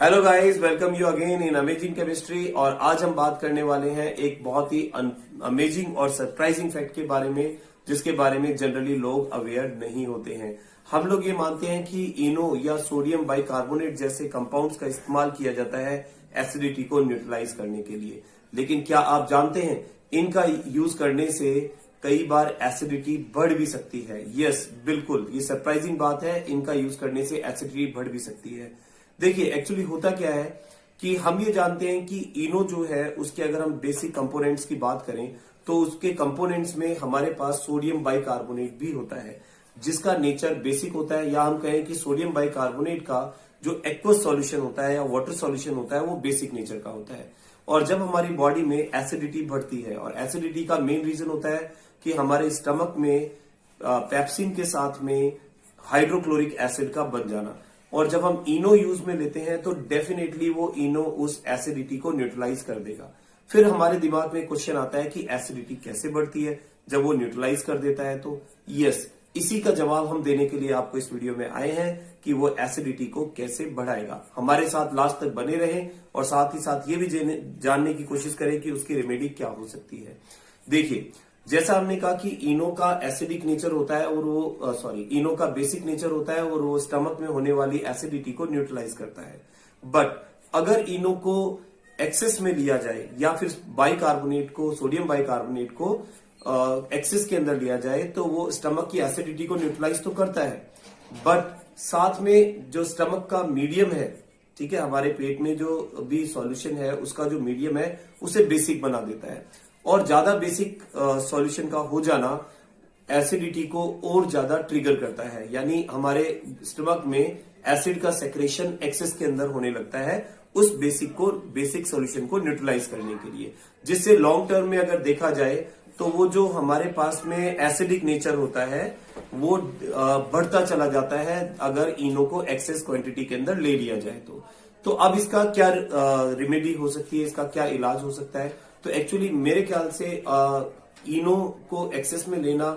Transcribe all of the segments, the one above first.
Hello guys, welcome you again in amazing chemistry. और आज हम बात करने वाले हैं एक बहुत ही अमेजिंग और सरप्राइजिंग फैक्ट के बारे में, जिसके बारे में जनरली लोग अवेयर नहीं होते हैं। हम लोग ये मानते हैं कि इनो या सोडियम बाइकार्बोनेट जैसे कंपाउंड्स का इस्तेमाल किया जाता है एसिडिटी को न्यूट्रलाइज करने के लिए, लेकिन क्या आप जानते हैं इनका यूज करने से कई बार एसिडिटी बढ़ भी सकती है। यस, बिल्कुल, ये सरप्राइजिंग बात है। इनका यूज करने से एसिडिटी बढ़ भी सकती है। देखिए, एक्चुअली होता क्या है कि हम ये जानते हैं कि इनो जो है उसके अगर हम बेसिक कंपोनेंट्स की बात करें तो उसके कंपोनेंट्स में हमारे पास सोडियम बाइकार्बोनेट भी होता है, जिसका नेचर बेसिक होता है। या हम कहें कि सोडियम बाइकार्बोनेट का जो एक्वस सॉल्यूशन होता है या वाटर सॉल्यूशन होता है वो बेसिक नेचर का होता है। और जब हमारी बॉडी में एसिडिटी बढ़ती है, और एसिडिटी का मेन रीजन होता है कि हमारे स्टमक में पेप्सिन के साथ में हाइड्रोक्लोरिक एसिड का बन जाना, और जब हम इनो यूज में लेते हैं तो डेफिनेटली वो इनो उस एसिडिटी को न्यूट्रलाइज कर देगा। फिर हमारे दिमाग में क्वेश्चन आता है कि एसिडिटी कैसे बढ़ती है जब वो न्यूट्रलाइज कर देता है। तो यस, इसी का जवाब हम देने के लिए आपको इस वीडियो में आए हैं कि वो एसिडिटी को कैसे बढ़ाएगा। हमारे साथ लास्ट तक बने रहें और साथ ही साथ ये भी जानने की कोशिश करें कि उसकी रेमेडी क्या हो सकती है। देखिए, जैसा हमने कहा कि इनो का एसिडिक नेचर होता है और वो इनो का बेसिक नेचर होता है और वो स्टमक में होने वाली एसिडिटी को न्यूट्रलाइज करता है। बट अगर इनो को एक्सेस में लिया जाए या फिर बाइकार्बोनेट को, सोडियम बाइकार्बोनेट को एक्सेस के अंदर लिया जाए तो वो स्टमक की एसिडिटी को न्यूट्रलाइज तो करता है, बट साथ में जो स्टमक का मीडियम है, ठीक है, हमारे पेट में जो भी सॉल्यूशन है उसका जो मीडियम है उसे बेसिक बना देता है। और ज्यादा बेसिक सॉल्यूशन का हो जाना एसिडिटी को और ज्यादा ट्रिगर करता है, यानी हमारे स्टमक में एसिड का सेक्रेशन एक्सेस के अंदर होने लगता है उस बेसिक सॉल्यूशन को न्यूट्रलाइज करने के लिए, जिससे लॉन्ग टर्म में अगर देखा जाए तो वो जो हमारे पास में एसिडिक नेचर होता है वो बढ़ता चला जाता है अगर इनो को एक्सेस क्वांटिटी के अंदर ले लिया जाए तो अब इसका क्या रेमेडी हो सकती है, इसका क्या इलाज हो सकता है? तो एक्चुअली मेरे ख्याल से इनो को एक्सेस में लेना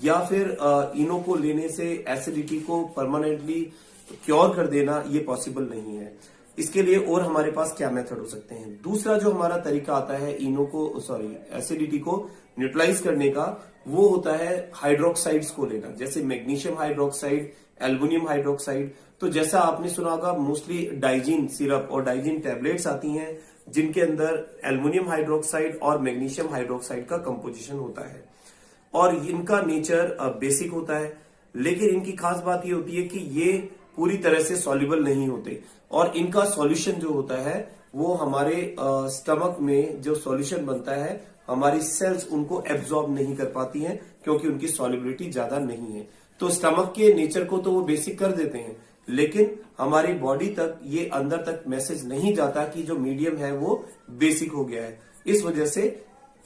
या फिर इनो को लेने से एसिडिटी को परमानेंटली क्योर कर देना ये पॉसिबल नहीं है। इसके लिए और हमारे पास क्या मेथड हो सकते हैं? दूसरा जो हमारा तरीका आता है एसिडिटी को न्यूट्रलाइज करने का, वो होता है हाइड्रोक्साइड्स को लेना, जैसे मैग्नीशियम हाइड्रोक्साइड, एल्युमिनियम हाइड्रोक्साइड। तो जैसा आपने सुना होगा, मोस्टली डाइजीन सिरप और डाइजीन टैबलेट्स आती हैं जिनके अंदर एल्युमिनियम हाइड्रोक्साइड और मैग्नीशियम हाइड्रोक्साइड का कंपोजिशन होता है, और इनका नेचर बेसिक होता है। लेकिन इनकी खास बात ये होती है कि ये पूरी तरह से सॉल्युबल नहीं होते, और इनका सॉल्यूशन जो होता है वो हमारे स्टमक में जो सॉल्यूशन बनता है हमारी सेल्स उनको एब्जॉर्ब नहीं कर पाती हैं, क्योंकि उनकी सॉल्युबिलिटी ज्यादा नहीं है। तो स्टमक के नेचर को तो वो बेसिक कर देते हैं, लेकिन हमारी बॉडी तक ये अंदर तक मैसेज नहीं जाता कि जो मीडियम है वो बेसिक हो गया है। इस वजह से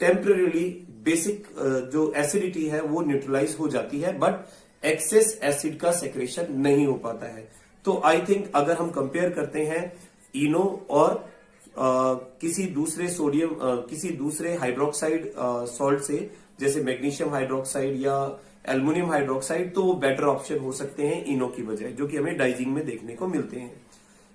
टेम्परेली बेसिक जो एसिडिटी है वो न्यूट्रलाइज हो जाती है, बट एक्सेस एसिड का सेक्रेशन नहीं हो पाता है। तो आई थिंक अगर हम कंपेयर करते हैं इनो और किसी दूसरे हाइड्रोक्साइड सॉल्ट से, जैसे मैग्नीशियम हाइड्रोक्साइड या एल्युमिनियम हाइड्रोक्साइड, तो वो बेटर ऑप्शन हो सकते हैं इनो की बजाय, जो कि हमें डाइजिंग में देखने को मिलते हैं।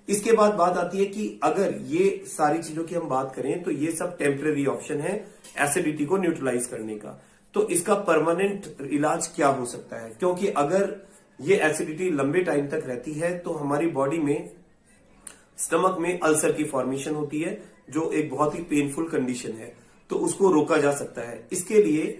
इसके बाद बात आती है कि अगर ये सारी चीजों की हम बात करें तो ये सब टेम्परेरी ऑप्शन है एसिडिटी को न्यूट्रलाइज करने का, तो इसका परमानेंट इलाज क्या हो सकता है? क्योंकि अगर ये एसिडिटी लंबे टाइम तक रहती है तो हमारी बॉडी में स्टमक में अल्सर की फॉर्मेशन होती है, जो एक बहुत ही पेनफुल कंडीशन है, तो उसको रोका जा सकता है। इसके लिए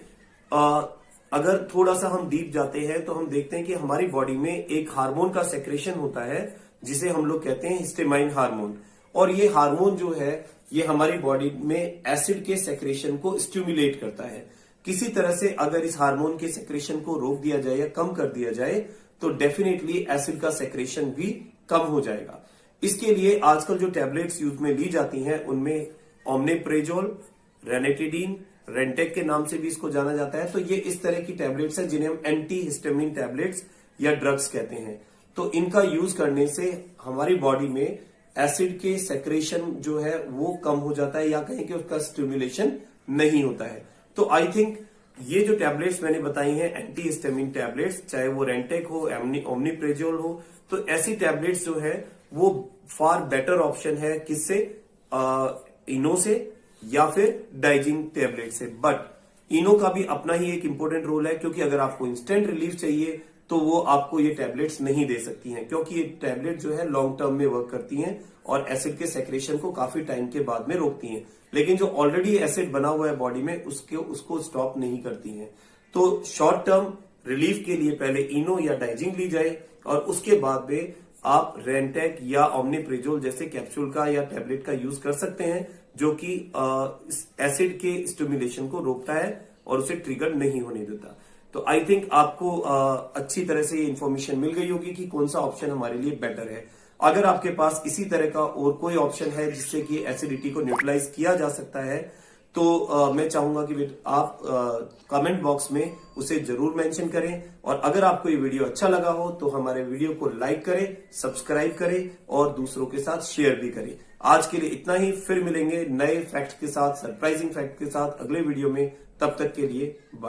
अगर थोड़ा सा हम डीप जाते हैं तो हम देखते हैं कि हमारी बॉडी में एक हार्मोन का सेक्रेशन होता है जिसे हम लोग कहते हैं हिस्टामाइन हार्मोन, और ये हार्मोन जो है ये हमारी बॉडी में एसिड के सेक्रेशन को स्टिमुलेट करता है। किसी तरह से अगर इस हार्मोन के सेक्रेशन को रोक दिया जाए या कम कर दिया जाए तो डेफिनेटली एसिड का सेक्रेशन भी कम हो जाएगा। इसके लिए आजकल जो टैबलेट्स यूज में ली जाती हैं उनमें ओमनिप्रेजोल, रेनेटिडीन, रेंटेक के नाम से भी इसको जाना जाता है, तो ये इस तरह की टैबलेट्स हैं जिन्हें हम एंटी हिस्टामिन टैबलेट्स या ड्रग्स कहते हैं। तो इनका यूज करने से हमारी बॉडी में एसिड के सेक्रेशन जो है वो कम हो जाता है, या कहें कि उसका स्टिमुलेशन नहीं होता है। तो आई थिंक ये जो टैबलेट्स मैंने बताई हैं एंटी हिस्टामिन टैबलेट्स, चाहे वो रेंटेक हो, ओमनिप्रेजोल हो, तो ऐसी टैबलेट्स जो है वो फार बेटर ऑप्शन है किससे, इनो से या फिर डाइजिन टेबलेट से। बट इनो का भी अपना ही एक इंपॉर्टेंट रोल है, क्योंकि अगर आपको इंस्टेंट रिलीफ चाहिए तो वो आपको ये टैबलेट्स नहीं दे सकती हैं, क्योंकि ये टैबलेट जो है लॉन्ग टर्म में वर्क करती हैं और एसिड के सेक्रेशन को काफी टाइम के बाद में रोकती हैं, लेकिन जो ऑलरेडी एसिड बना हुआ है बॉडी में उसको स्टॉप नहीं करती हैं। तो शॉर्ट टर्म रिलीफ के लिए पहले इनो या डाइजिन ली जाए और उसके बाद में आप रेंटेक या ओमनीप्रिजोल जैसे कैप्सूल का या टैबलेट का यूज कर सकते हैं, जो कि एसिड के स्टिमुलेशन को रोकता है और उसे ट्रिगर नहीं होने देता। तो आई थिंक आपको अच्छी तरह से ये इन्फॉर्मेशन मिल गई होगी कि कौन सा ऑप्शन हमारे लिए बेटर है। अगर आपके पास इसी तरह का और कोई ऑप्शन है जिससे कि एसिडिटी को न्यूट्रलाइज किया जा सकता है, तो मैं चाहूंगा कि आप कमेंट बॉक्स में उसे जरूर मेंशन करें। और अगर आपको ये वीडियो अच्छा लगा हो तो हमारे वीडियो को लाइक करें, सब्सक्राइब करें और दूसरों के साथ शेयर भी करें। आज के लिए इतना ही, फिर मिलेंगे नए फैक्ट के साथ, सरप्राइजिंग फैक्ट के साथ अगले वीडियो में। तब तक के लिए बाय।